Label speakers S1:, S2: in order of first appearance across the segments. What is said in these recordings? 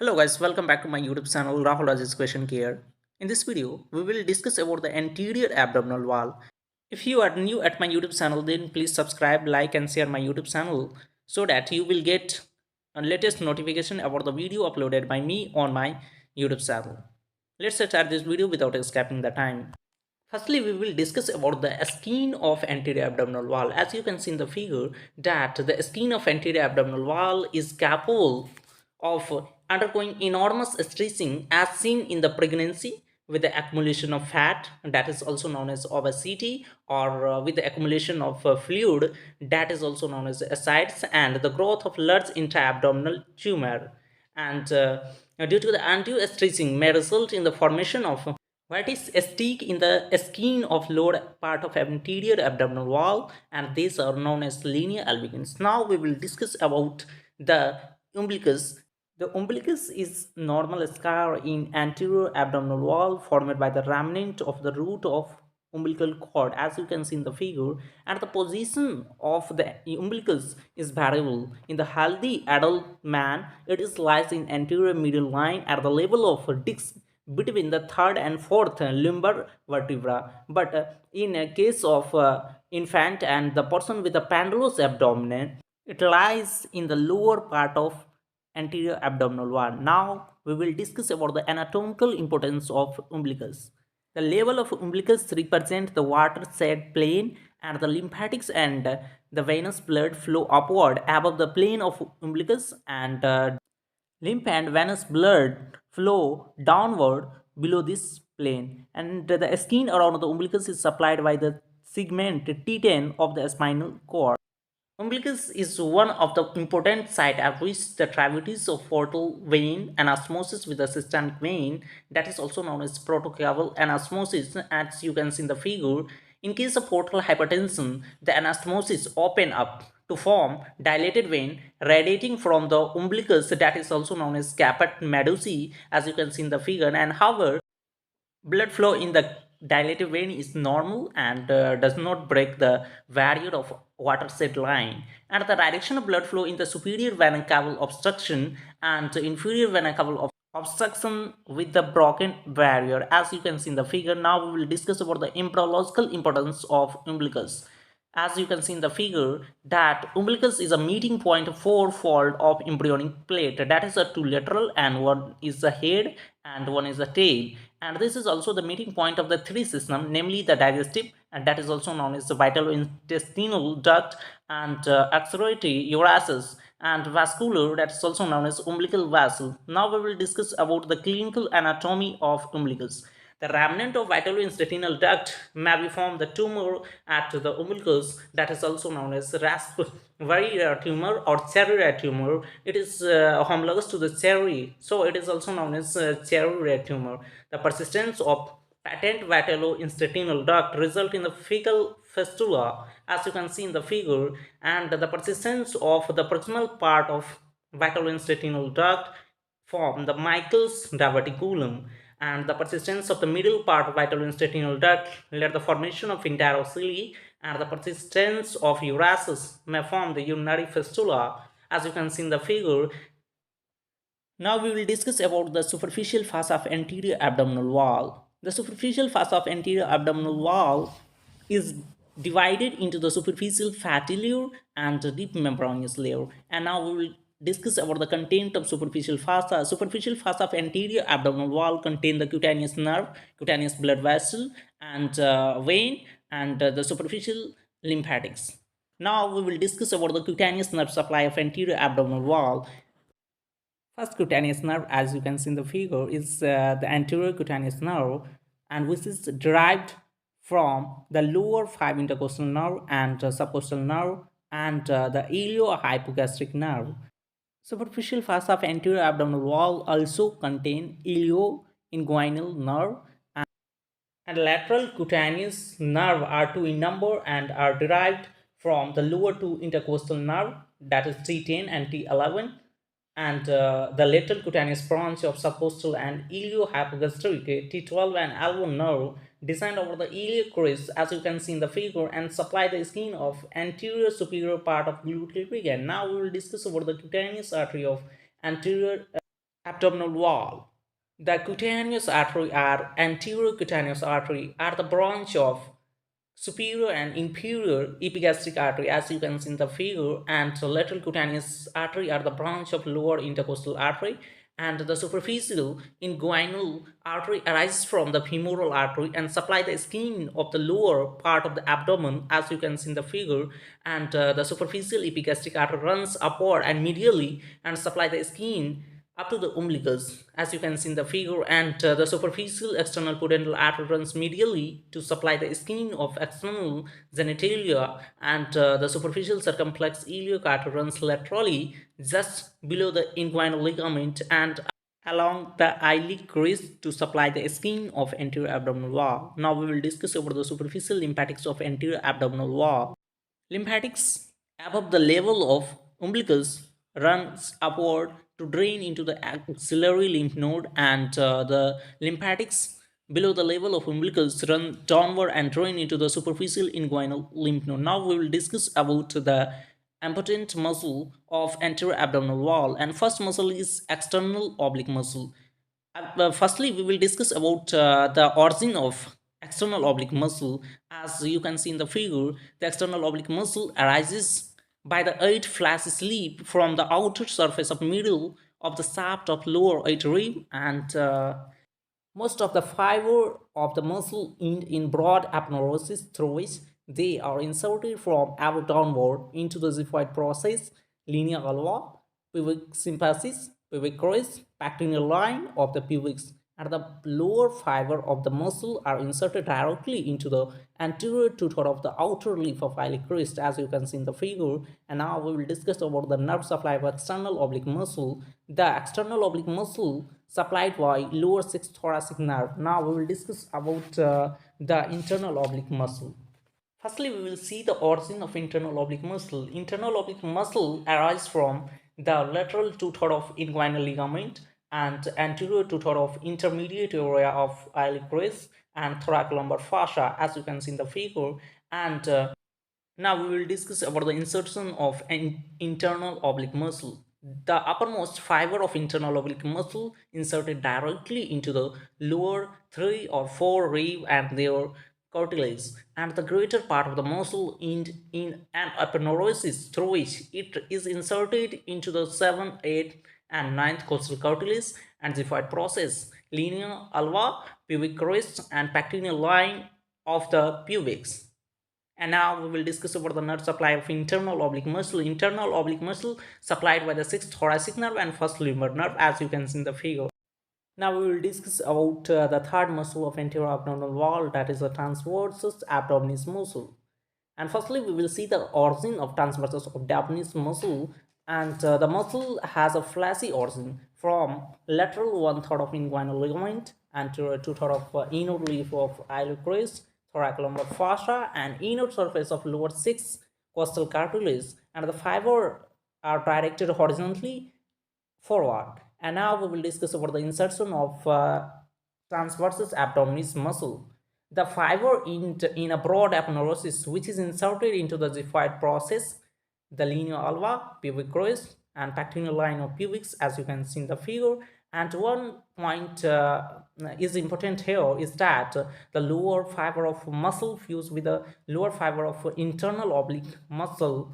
S1: Hello guys, welcome back to my YouTube channel Rahul Raj's Question Care. In this video, we will discuss about the anterior abdominal wall. If you are new at my YouTube channel, then please subscribe, like and share my YouTube channel so that you will get a latest notification about the video uploaded by me on my YouTube channel. Let's start this video without escaping the time. Firstly, we will discuss about the skin of anterior abdominal wall. As you can see in the figure that the skin of anterior abdominal wall is capable of undergoing enormous stretching as seen in the pregnancy with the accumulation of fat, that is also known as obesity, or with the accumulation of fluid, that is also known as ascites, and the growth of large intra-abdominal tumor. And due to the anti-stretching may result in the formation of what is stick in the skin of lower part of anterior abdominal wall, and these are known as linear albigans. Now we will discuss about the umbilicus. The umbilicus is normal scar in anterior abdominal wall formed by the remnant of the root of umbilical cord, as you can see in the figure, and the position of the umbilicus is variable. In the healthy adult man, it is lies in anterior middle line at the level of disc between the third and fourth lumbar vertebra, but in a case of infant and the person with a pandulous abdomen, it lies in the lower part of anterior abdominal wall. Now we will discuss about the anatomical importance of umbilicus. The level of umbilicus represents the watershed plane, and the lymphatics and the venous blood flow upward above the plane of umbilicus, and lymph and venous blood flow downward below this plane, and the skin around the umbilicus is supplied by the segment T10 of the spinal cord. Umbilicus is one of the important sites at which the tributaries of portal vein anastomosis with the systemic vein, that is also known as protocaval anastomosis, as you can see in the figure. In case of portal hypertension, the anastomosis open up to form dilated vein radiating from the umbilicus, that is also known as caput medusae, as you can see in the figure. And however, blood flow in the dilated vein is normal and does not break the barrier of watershed line, and the direction of blood flow in the superior vena cava obstruction and the inferior vena cava obstruction with the broken barrier, as you can see in the figure. Now we will discuss about the embryological importance of umbilicus. As you can see in the figure that umbilicus is a meeting point of fourfold of embryonic plate, that is a two lateral, and one is the head and one is the tail, and this is also the meeting point of the three system, namely the digestive, and that is also known as the vital intestinal duct, and accessory urachus, and vascular, that is also known as umbilical vessel. Now we will discuss about the clinical anatomy of umbilicus. The remnant of vitalointestinal duct may be formed the tumor at the umbilicus, that is also known as very rare tumor or cherry rare tumor. It is homologous to the cherry, so it is also known as cherry rare tumor. The persistence of patent vitalointestinal duct result in the fecal fistula, as you can see in the figure, and the persistence of the proximal part of vitalointestinal duct form the Michael's diverticulum, and the persistence of the middle part of vitalointestinal duct led the formation of enterocele, and the persistence of urachus may form the urinary fistula, as you can see in the figure. Now we will discuss about the superficial fascia of anterior abdominal wall. The superficial fascia of anterior abdominal wall is divided into the superficial fatty layer and the deep membranous layer. And now we will discuss about the content of superficial fascia. Superficial fascia of anterior abdominal wall contain the cutaneous nerve, cutaneous blood vessel, and vein, and the superficial lymphatics. Now we will discuss about the cutaneous nerve supply of anterior abdominal wall. First cutaneous nerve, as you can see in the figure, is the anterior cutaneous nerve, and which is derived from the lower five intercostal nerve and subcostal nerve, and the iliohypogastric nerve. Superficial fascia of anterior abdominal wall also contain ilioinguinal nerve, and lateral cutaneous nerve are two in number and are derived from the lower two intercostal nerve, that is T10 and T11, and the lateral cutaneous branch of subcostal and iliohypogastric T12 and L1 nerve designed over the iliac crest, as you can see in the figure, and supply the skin of anterior superior part of gluteal region. Now we will discuss about the cutaneous artery of anterior Abdominal wall. The cutaneous artery or anterior cutaneous artery are the branch of superior and inferior epigastric artery as you can see in the figure, and the lateral cutaneous artery are the branch of lower intercostal artery, and the superficial inguinal artery arises from the femoral artery and supply the skin of the lower part of the abdomen as you can see in the figure, and the superficial epigastric artery runs upward and medially and supply the skin up to the umbilicus as you can see in the figure, and the superficial external pudendal artery runs medially to supply the skin of external genitalia, and the superficial circumflex iliac artery runs laterally just below the inguinal ligament and along the iliac crest to supply the skin of anterior abdominal wall. Now we will discuss about the superficial lymphatics of anterior abdominal wall. Lymphatics above the level of umbilicus runs upward to drain into the axillary lymph node, and the lymphatics below the level of umbilicus run downward and drain into the superficial inguinal lymph node. Now we will discuss about the important muscle of anterior abdominal wall, and first muscle is external oblique muscle. Firstly, we will discuss about the origin of external oblique muscle. As you can see in the figure, the external oblique muscle arises by the eight flash sleeve from the outer surface of middle of the shaft of lower eight rib, and most of the fiber of the muscle end in broad aponeurosis through which they are inserted from above downward into the xiphoid process, linea alba, pubic symphysis, pubic crest, pectineal line of the pubics, and the lower fiber of the muscle are inserted directly into the anterior two-third of the outer leaf of iliac crest as you can see in the figure. And now we will discuss about the nerve supply of external oblique muscle. The external oblique muscle supplied by lower sixth thoracic nerve. Now we will discuss about the internal oblique muscle. Firstly, we will see the origin of internal oblique muscle. Internal oblique muscle arises from the lateral two-third of inguinal ligament and anterior two-third of intermediate area of iliac crest and thoracolumbar fascia as you can see in the figure. And now we will discuss about the insertion of an internal oblique muscle. The uppermost fiber of internal oblique muscle inserted directly into the lower three or four rib and their cartilage, and the greater part of the muscle in an aponeurosis through which it is inserted into the 7, 8, and ninth costal cartilage and xiphoid process, linea alba, pubic crest, and pectineal line of the pubics. And now we will discuss about the nerve supply of internal oblique muscle. Internal oblique muscle supplied by the sixth thoracic nerve and first lumbar nerve as you can see in the figure. Now we will discuss about the third muscle of anterior abdominal wall, that is the transversus abdominis muscle. And firstly, we will see the origin of transversus abdominis muscle, and the muscle has a fleshy origin from lateral one-third of inguinal ligament, anterior two-third of inner leaf of iliac crest, thoracolumbar fascia, and inner surface of lower six costal cartilage, and the fiber are directed horizontally forward. And now we will discuss about the insertion of transversus abdominis muscle. The fiber in a broad aponeurosis which is inserted into the xiphoid process, the linea alba, pubic crest, and pectineal line of pubics as you can see in the figure. And one point is important here is that the lower fiber of muscle fused with the lower fiber of internal oblique muscle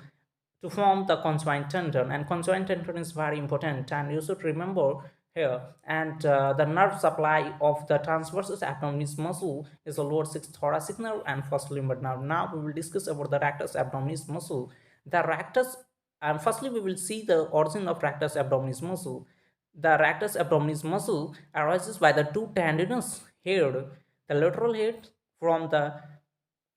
S1: to form the conjoint tendon, and conjoint tendon is very important and you should remember here. And the nerve supply of the transversus abdominis muscle is the lower sixth thoracic nerve and first lumbar nerve. Now we will discuss about the rectus abdominis muscle. The rectus, and firstly we will see the origin of rectus abdominis muscle. The rectus abdominis muscle arises by the two tendinous head, the lateral head from the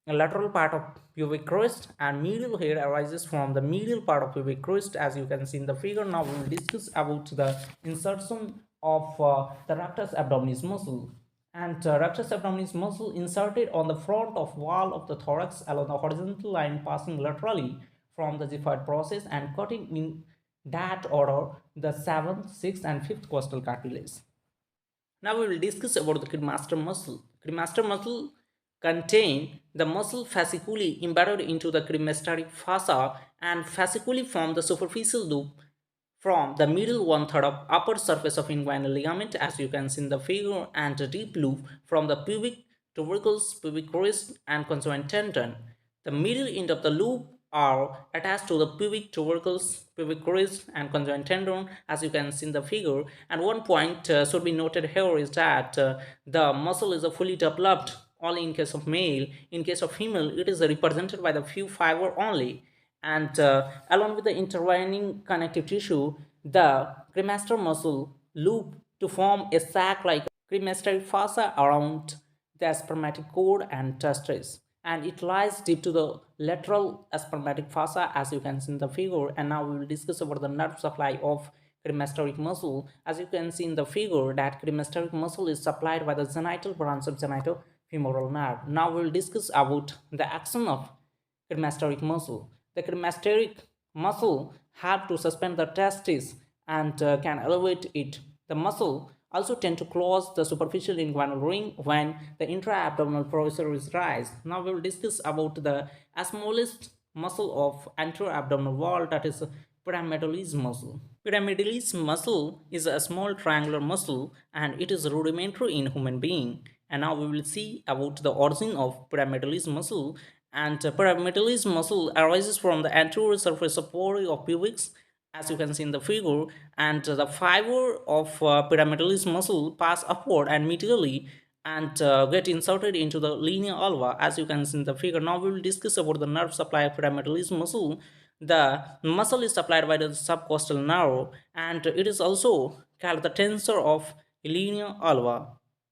S1: lateral part of pubic crest, and medial head arises from the medial part of pubic crest as you can see in the figure. Now we will discuss about the insertion of the rectus abdominis muscle. And rectus abdominis muscle inserted on the front of wall of the thorax along the horizontal line passing laterally from the xiphoid process and cutting in that order the 7th, 6th, and 5th costal cartilage. Now we will discuss about the cremaster muscle. Cremaster muscle contain the muscle fasciculi embedded into the cremastery fossa, and fasciculi form the superficial loop from the middle one third of upper surface of inguinal ligament, as you can see in the figure, and a deep loop from the pubic tubercles, pubic wrist, and conjoint tendon. The middle end of the loop are attached to the pubic tubercles, pubic wrist, and conjoint tendon, as you can see in the figure. And one point should be noted here is that the muscle is a fully developed only in case of male. In case of female, it is represented by the few fiber only. And along with the intervening connective tissue, the cremaster muscle loop to form a sac-like cremastery fossa around the spermatic cord and testes, and it lies deep to the lateral spermatic fossa, as you can see in the figure. And now we will discuss about the nerve supply of cremasteric muscle. As you can see in the figure, that cremasteric muscle is supplied by the genital branch of genitofemoral nerve. Now we will discuss about the action of cremasteric muscle. The cremasteric muscle help to suspend the testis and can elevate it. The muscle also tend to close the superficial inguinal ring when the intra-abdominal pressure is raised. Now we will discuss about the smallest muscle of anterior-abdominal wall, that is pyramidalis muscle. Pyramidalis muscle is a small triangular muscle and it is rudimentary in human being. And now we will see about the origin of pyramidalis muscle. And pyramidalis muscle arises from the anterior surface of pori of pubic, as you can see in the figure, and the fiber of pyramidalis muscle pass upward and medially and get inserted into the linea alba, as you can see in the figure. Now we will discuss about the nerve supply of pyramidalis muscle. The muscle is supplied by the subcostal nerve, and it is also called the tensor of linea alba.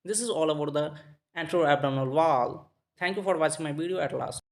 S1: This is all about the anterior abdominal wall. Thank you for watching my video at last.